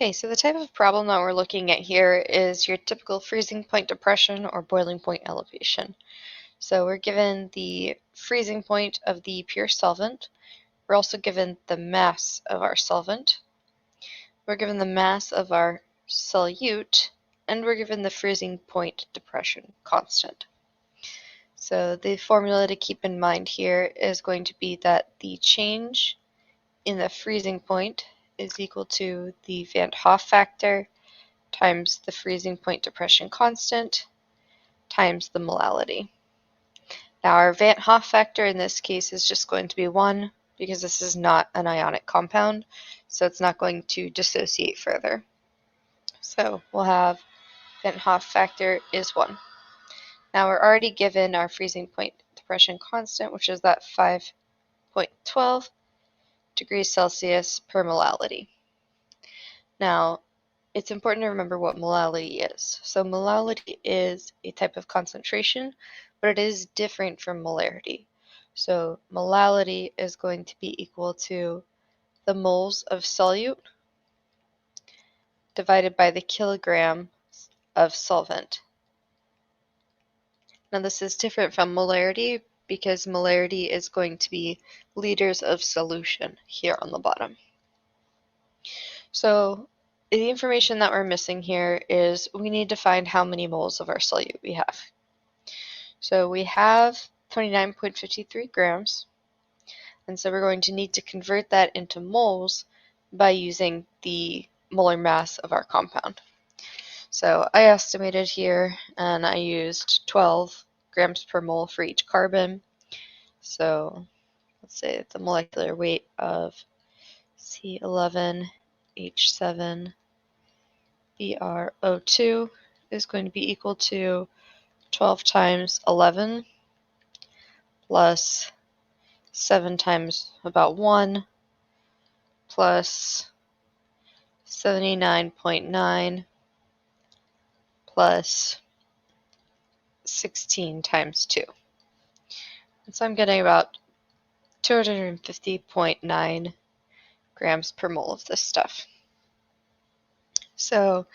Okay, so the type of problem that we're looking at here is your typical freezing point depression or boiling point elevation. So we're given the freezing point of the pure solvent. We're also given the mass of our solvent. We're given the mass of our solute, and we're given the freezing point depression constant. So the formula to keep in mind here is going to be that the change in the freezing point is equal to the Van 't Hoff factor times the freezing point depression constant times the molality. Now our Van 't Hoff factor in this case is just going to be 1 because this is not an ionic compound, so it's not going to dissociate further. So we'll have Van 't Hoff factor is 1. Now we're already given our freezing point depression constant, which is that 5.12 degrees Celsius per molality. Now, it's important to remember what molality is. So molality is a type of concentration, but it is different from molarity. So molality is going to be equal to the moles of solute divided by the kilogram of solvent. Now this is different from molarity because molarity is going to be liters of solution here on the bottom. So the information that we're missing here is we need to find how many moles of our solute we have. So we have 29.53 grams, and so we're going to need to convert that into moles by using the molar mass of our compound. So I estimated here, and I used 12 grams per mole for each carbon. So let's say the molecular weight of C11H7 BrO2 is going to be equal to 12 times 11 plus 7 times about 1 plus 79.9 plus 16 times 2. And so I'm getting about 250.9 grams per mole of this stuff. So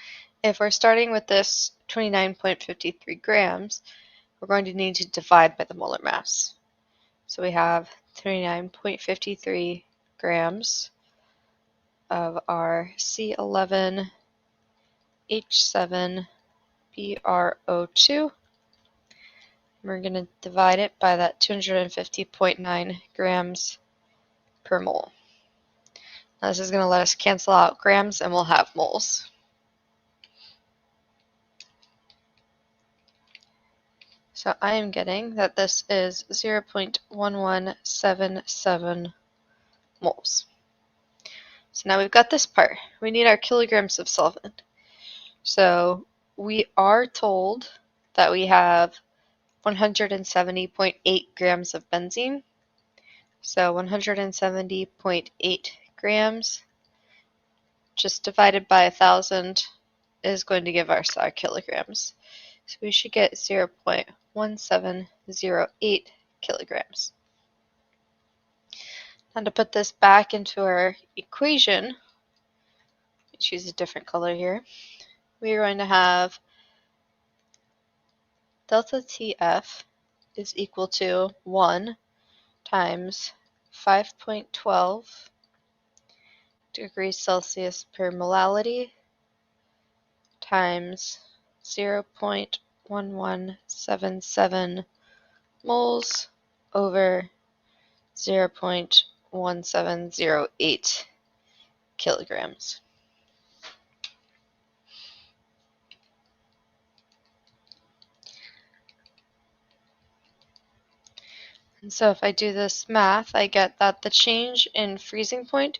if we're starting with this 29.53 grams, we're going to need to divide by the molar mass. So we have 29.53 grams of our C11H7 BrO2. We're going to divide it by that 250.9 grams per mole. Now this is going to let us cancel out grams and we'll have moles. So I am getting that this is 0.1177 moles. So now we've got this part. We need our kilograms of solvent. So we are told that we have 170.8 grams of benzene. So 170.8 grams just divided by 1,000 is going to give us our kilograms. So we should get 0.1708 kilograms. Now to put this back into our equation, choose a different color here, we are going to have delta TF is equal to 1 times 5.12 degrees Celsius per molality times 0.1177 moles over 0.1708 kilograms. And so if I do this math, I get that the change in freezing point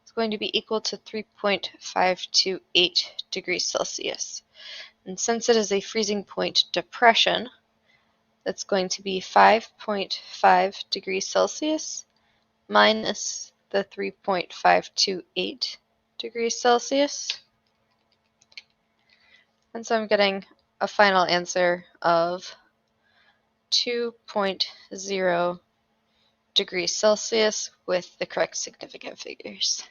is going to be equal to 3.528 degrees Celsius. And since it is a freezing point depression, that's going to be 5.5 degrees Celsius minus the 3.528 degrees Celsius. And so I'm getting a final answer of 2.0 degrees Celsius with the correct significant figures.